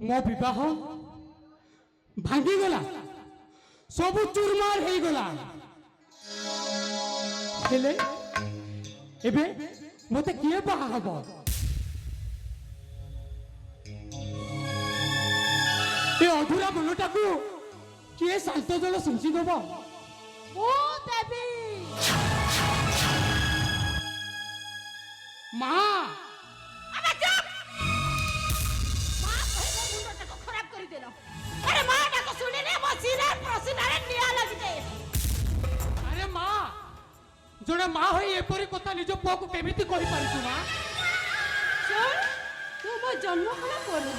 मो विवाह भांगीगला सब चूरमार हो गला हेले एबे मते किए बाहा हबो ए अधूरा मनटा को किए शांत जल सिंची दबो ओ देवी मां अबे चुप मां कहबो मुंडटा को खराब करी देलो अरे मां डाको सुने ने मो सिरा प्रसिनारे निया लागि जाए अरे मां जोड़े मां होई एपरी कथा निज पुआ को केमिति कहि पारिछु मां सुन तू मो जन्म कला करू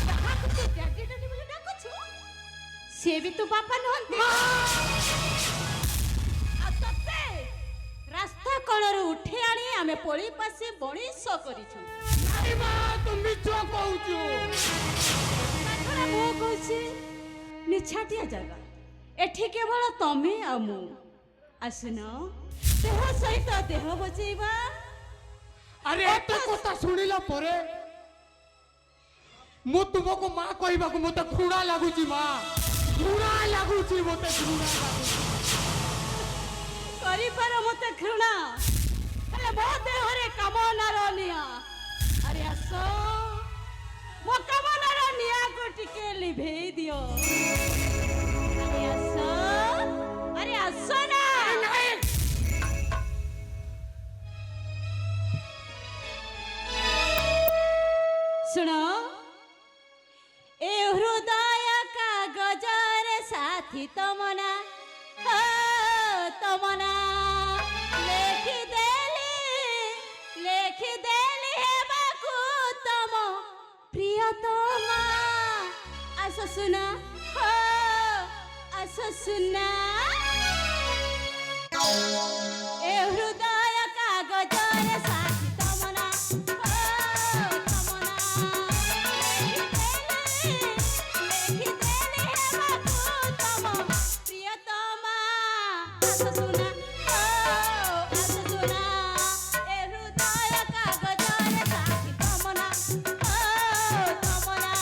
जहा कुछ डैडी डैडी बोले डाको छु से भी तो पापा नहंती आ तते रास्ता कणर उठे आनी आमे पोळी पासे बणिस करिछु अरे मां तुम मिछो कहउछु ताथरा मो कहछि निछाटिया जगह एठी केवल तमे आ मु आसुन देह सहित देह बचेबा अरे एते कथा सुनिला परे मु तुमको मां कहबा को मते घृणा लागुची मां घृणा लागुची मते घृणा लागुची करि पार मते घृणा हेले मो देहरे कामनार निया अरे आसो मो कामनार निया को टिके लिभेई दियो अरे आसो ना सुनो ए हृदय कागजर साथी तमना हो तमना लेखि देली हेबाकु तम प्रियतमा आस सुना हो आस सुना ए हृदय कागजर साथी तमना हो तमना लेखि देली हेबाकु तम प्रियतमा आस सुना हो आस सुना ए हृदय कागजर साथी तमना हो तमना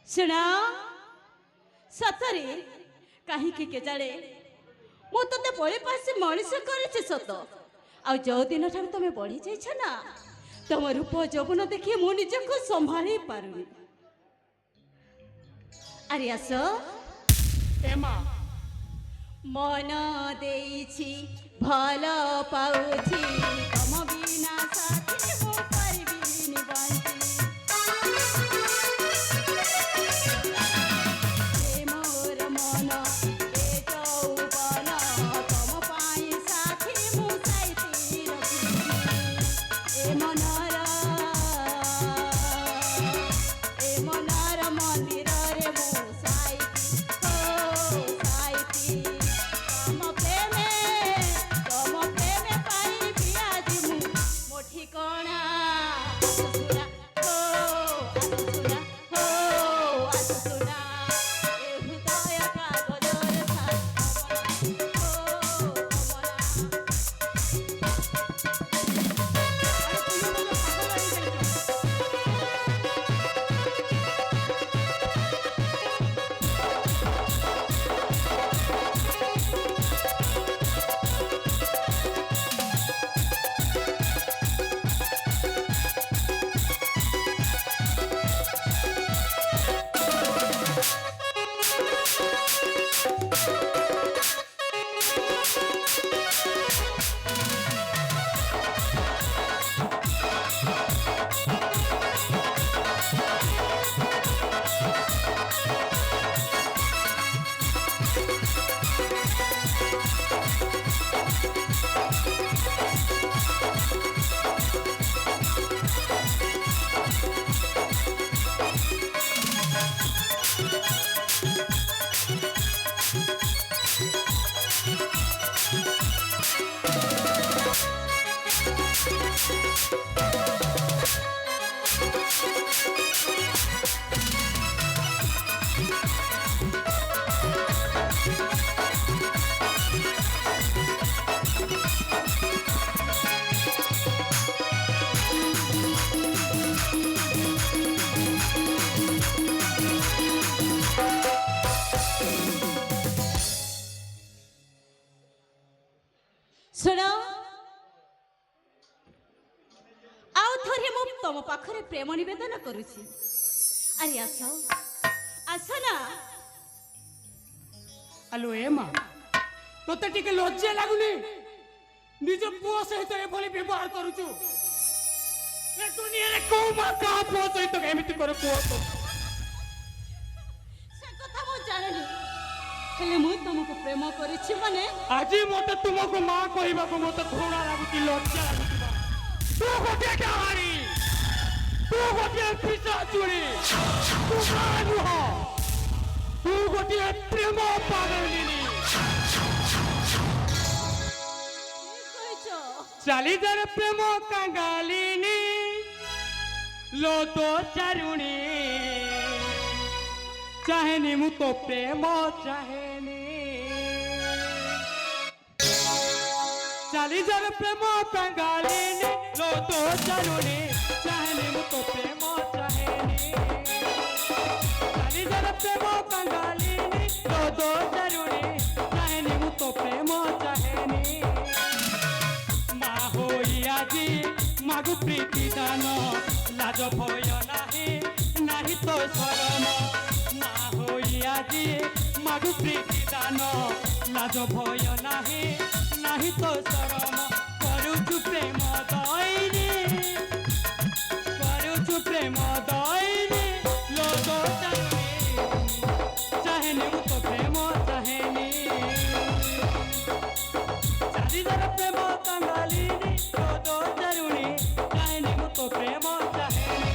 सुना सतरे कहीं के जाने मु ते बड़े पास मनीष कर सत आ जो दिन ठार तुम बढ़ी जाइछ ना तुम रूप यौवन देखी मु निजको संभाली पारुनी अरे आस ए मां मन देइछि भल पाउछि तम बिना साथी मु परिबिनि बंची ए मोर मन ए जौवन तम पाई साथी मु साइती रखी ए मनर मंदिर रे मु साइती हो साइती तम प्रेमे पाई पियाजी मु मो ठिकाना सुना हो आस सुना ए हृदय कागजर साथी हो तमना ଥରେ ମୁଁ ତମ ପାଖରେ ପ୍ରେମ ନିବେଦନ କରୁଛି। ଆରେ ଆସ ଆସ ନା। ଆଲୋ ଏ ମା, ତୋତେ ଟିକେ ଲଜ୍ଜା ଲାଗୁନି? ନିଜ ପୁଅ ସହିତ ଏଭଳି ବ୍ୟବହାର କରୁଛୁ? ଏ ଦୁନିଆରେ କୋଉ ମା କାହା ପୁଅ ସହିତ ଏମିତି କରେ କୁହ ତ? ସେ କଥା ମୁଁ ଜାଣିନି, ହେଲେ ମୁଁ ତମକୁ ପ୍ରେମ କରିଛି ମାନେ ଆଜି ମତେ ତୁମକୁ ମା କହିବାକୁ ମତେ ଘୃଣା ଲାଗୁଛି, ଲଜ୍ଜା ଲାଗୁଛି। ତୁ ଗୋଟିଏ ଡାହାଣୀ, ତୁ ଗୋଟିଏ ପିଶାଚୁଣୀ, ତୁ ମା ନୁହଁ, ତୁ ଗୋଟିଏ ପ୍ରେମ ପାଗଳିନୀ। ଚାଲିଦାର ପ୍ରେମ କାଙ୍ଗାଲିନୀ, ଲୋଦ ଚାରୁଣୀ, ଚାହେନି ମୁଁ ତ ପ୍ରେମ ଚାହେନି। ଚାଲିଦାର ପ୍ରେମ କାଙ୍ଗାଲିନୀ, ଲୋଦ ଚାରୁଣୀ, ଚାହେନି ମୁଁ ତ ପ୍ରେମ ଚାହେନି। ଚାଲିଦାର ପ୍ରେମ କାଙ୍ଗାଲିନୀ, ଲୋଦ ଚାରୁଣୀ, ଚାହେନି ମୁଁ ତ ପ୍ରେମ ଚାହେନି। ଆଜି ମାଗୁ ପ୍ରୀତି ଦାନ, ଲାଜ ଭୟ ନାହିଁ, ନାହିଁ ତ ଶରମ। ମା ହୋଇ ଆଜି ମାଗୁ ପ୍ରୀତି ଦାନ, ଲାଜ ଭୟ ନାହିଁ, ନାହିଁ ତ ଶରମ। କରୁଛୁ ପ୍ରେମ ଦଇନି, କରୁଛୁ ପ୍ରେମ ଦଇନି, ଲୋଦ ଚାରୁଣୀ, ଚାହେନି ମୁଁ ତ ପ୍ରେମ ଚାହେନି। ଚାଲିଦାର ପ୍ରେମ କାଙ୍ଗାଲିନୀ, ଲୋଦ ଚାରୁଣୀ, ଚାହେନି ମୁଁ ତ ପ୍ରେମ ଚାହେନି।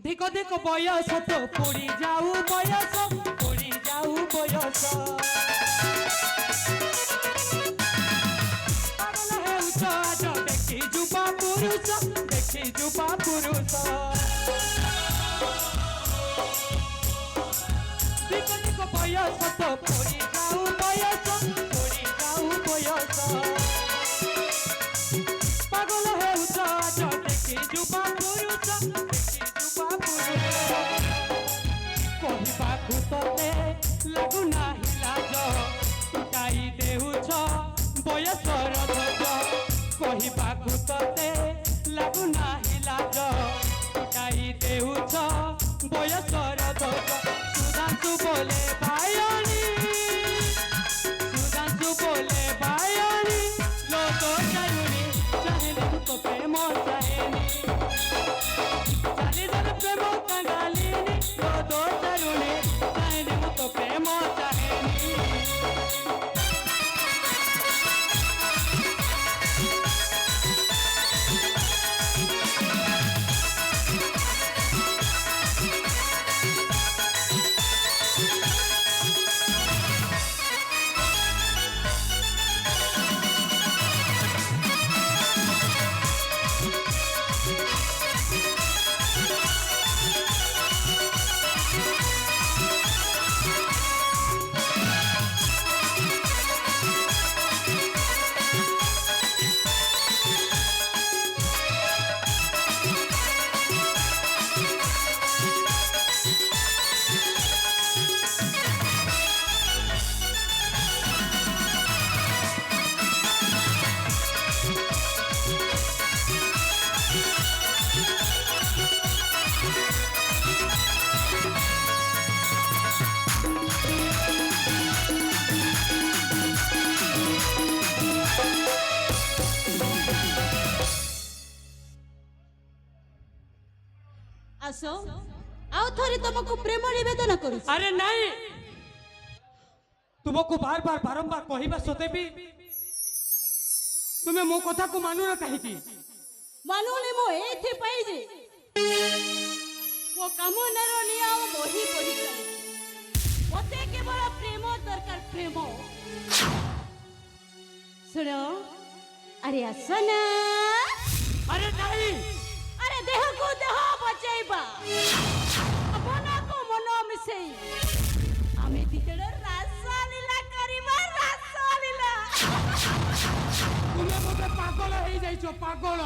देखो देखो बयस तो पड़ी जाऊ बयस, पड़ी जाऊ बयस। पागल हेउछ आज देखी जुबा पुरुष, देखी जुबा पुरुष। देखो देखो बयस तो पड़ी जाऊ बयस, पड़ी जाऊ बयस। पागल हेउछ आज देखी जुबा पुरुष, କହିବାକୁ ତତେ ଲାଗୁନାହିଁ ଲାଜ, ଟୁଟାଇ ଦେଉଛ ବୟସର ଧ୍ୱଜ। କହିବାକୁ ତତେ ଲାଗୁନାହିଁ ଲାଜ, ଟୁଟାଇ ଦେଉଛ ବୟସର ଧ୍ୱଜ। ସୁଧାଂଶୁ ବୋଲେ ବାୟଣୀ, ସୁଧାଂଶୁ ବୋଲେ ବାୟଣୀ, ଲୋଦ ଚାରୁଣୀ, ଚାହେନି ମୁଁ ତ ପ୍ରେମ ଚାହେନି। ଚାଲିଦାର ପ୍ରେମ କାଙ୍ଗାଲିନୀ, ଲୋଦ ଚାରୁଣୀ, ଚାହେନି ମୁଁ ତ ପ୍ରେମ ଚାହେନି। ଆସ ଆଉ ଥରେ ତମକୁ ପ୍ରେମ ନିବେଦନ କରୁଛି। अरे नहीं, तुमको बार बार बारंबार कहवा सते भी तुम्हें मो कथा को मानु ना कहीं। ମାନୁନି ମୁଁ ଏଇଥିପାଇଁ ଯେ ମୋ କାମନାର ନିୟମ ବହି ପଢି ଚାଲିଛି। ମୋତେ କେବଳ ପ୍ରେମ ଦରକାର, ପ୍ରେମ। ଶୁଣ ଆରେ ଆସ ନା अरे नहीं ଆରେ ଦେହକୁ ଦେହ ବଚାଇବା ମନକୁ ମନ ମିଶେଇ ଆମେ ଦି ଜଣ ରାସଲୀଳା କରିବା ରାସଲୀଳା तुम्हें मुझे पागल हो जाइछो पागल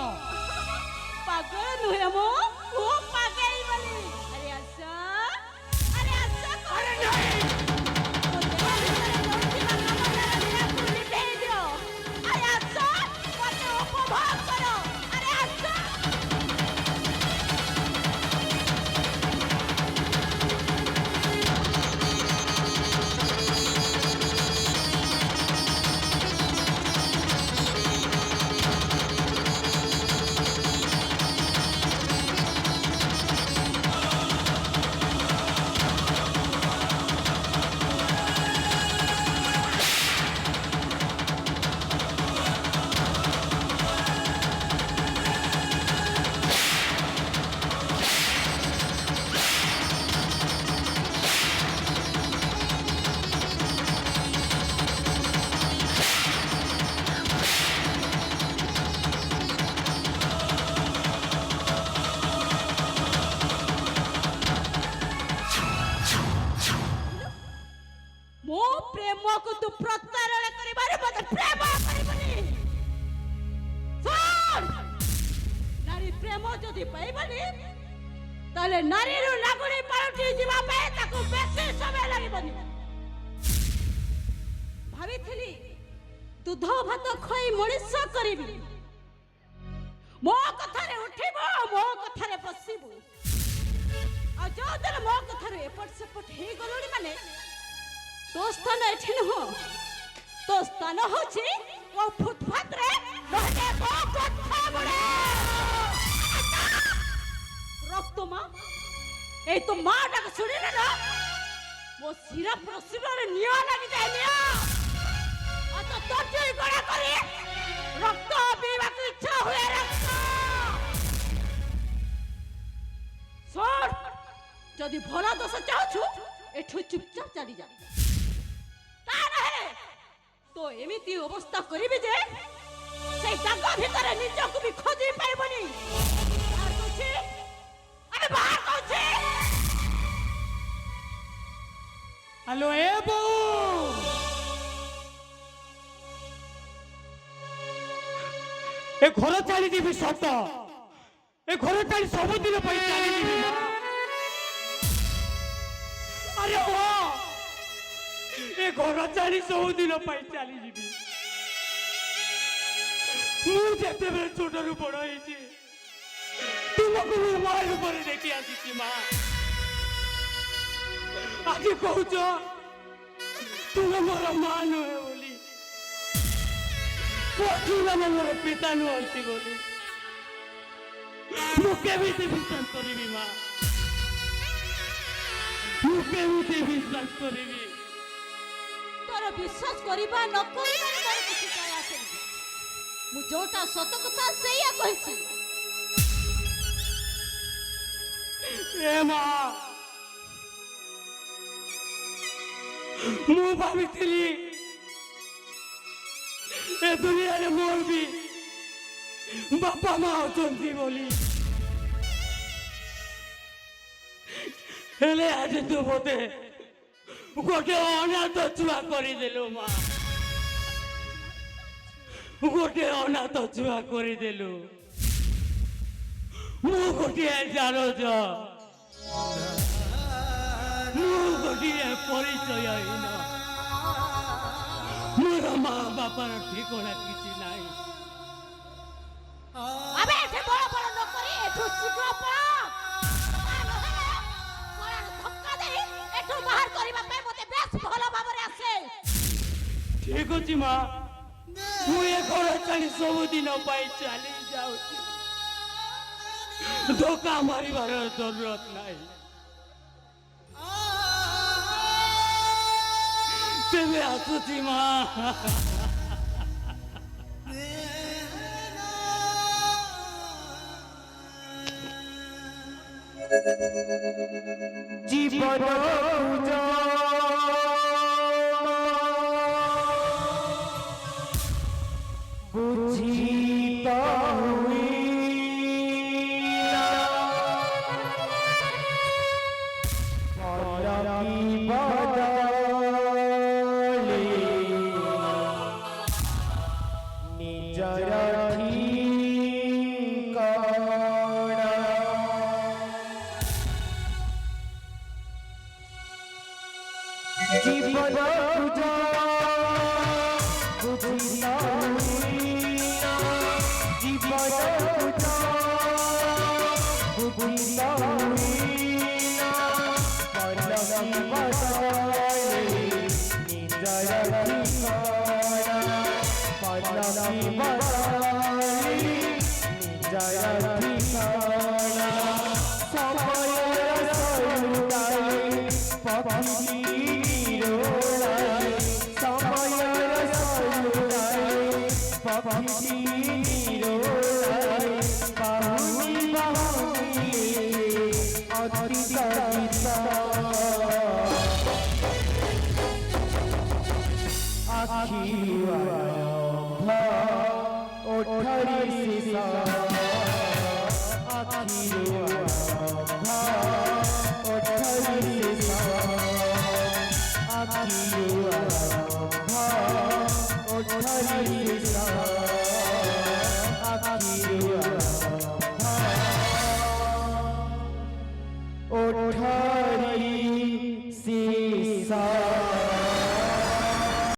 ପାଗଳ ନୁହେଁ ମୋ ମୁଁ ପାଗେଇ ବୋଲି ଆରେ ଆସ अरे नहीं ମୋ ପ୍ରେମକୁ ତୁ ପ୍ରତାରଣା କରିବାରେ ମତେ ପ୍ରେମ କରିବନି ଶୁଣ ନାରୀ ପ୍ରେମ ଯଦି ପାଇବନି ତାହେଲେ ନାରୀରୁ ନାଗୁଣୀ ପାଲଟି ଯିବା ପାଇଁ ତାକୁ ବେଶୀ ସମୟ ଲାଗିବନି ଭାବିଥିଲି ଦୁଧ ଭାତ ଖୋଇ ମଣିଷ କରିବି ମୋ କଥାରେ ଉଠିବ ମୋ କଥାରେ ବସିବୁ ଆଉ ଯୋଉଦିନ ମୋ କଥାରେ ଏପଟ ସେପଟ ହେଇଗଲୁଣି ମାନେ तो स्थान एठी न हो तो स्थान होची ओ फुटपाथ रे रहते को कथा बड़े रक्त मा ए तो मां डाक सुनी ना मो सिरा प्रसिर रे निया लागि जाय निया आ तो तोटी गड़ा करी रक्त पीवा की इच्छा हुए रक्त सर जदी भला दशा चाहछु एठो चुपचाप चली जा तो एमिति अवस्था करिबे जे से जागा भितरे निजको भी खोजी पाइबनी बाहर कहछि अरे बाहर कहछि हेलो ए बो ए घर चली जीवी सत ए घर चली सब दिन पे चली जीवी अरे हो ए घर चली सब दिन पे चली जीवी मु जेते बेले छोट रु बड़ होइछि तुमको मु मार ऊपर देखि आसी मां आज कहूच तुम मोर मां नुहे बोली पक्षी मैंने मोर पिता नुहंती बोली मु केमिति विश्वास करिबी मां मु केमिति विश्वास करिबी तोर विश्वास करिबा न करिबा मोर किछि काय आसे मु जोटा सत कथा सेया कहिछि ए मां मु भाविଥିଲି ए दुनिया रे मोर भी बापा मां अछंती बोली हेले आज तू मते गोटे अनाथ छुआ करदेलु मां गोटे अनाथ छुआ करदेलु मु गोटे जारज मु गोटे परिचय हईन मोर माँ बापार ठिकाना किसी नाई अबे एठे बड़ बड़ न करी एठो शीघ्र पळा पळा धक्का देई एठो बाहर करिबा पे मते बेस भलो भाबरे आसे ठीक अछि माँ मु ए घर चली सब दिन पाई चली जाउछि धोखा मारिबार जरूरत नाही तेरे आसुची माँ जीवन पूजा বুঝিতা হইলা পরকি বদলে নিজর ঠিকানা জীবন পূজা বুঝিতা হইলা জীবন পূজা বুঝিতা হইলা পরকি বদলে নিজর ঠিকানা পরকি বদলে নিজর ঠিকানা সময়ের সৌদায় পাখি নিরোলায় সময়ের সৌদায় পাখি নিরোলায় বাহুনি বাহুনি অতীত আখি ওঠরি সিসা আখি ওঠরি সিসা আখি ওঠরি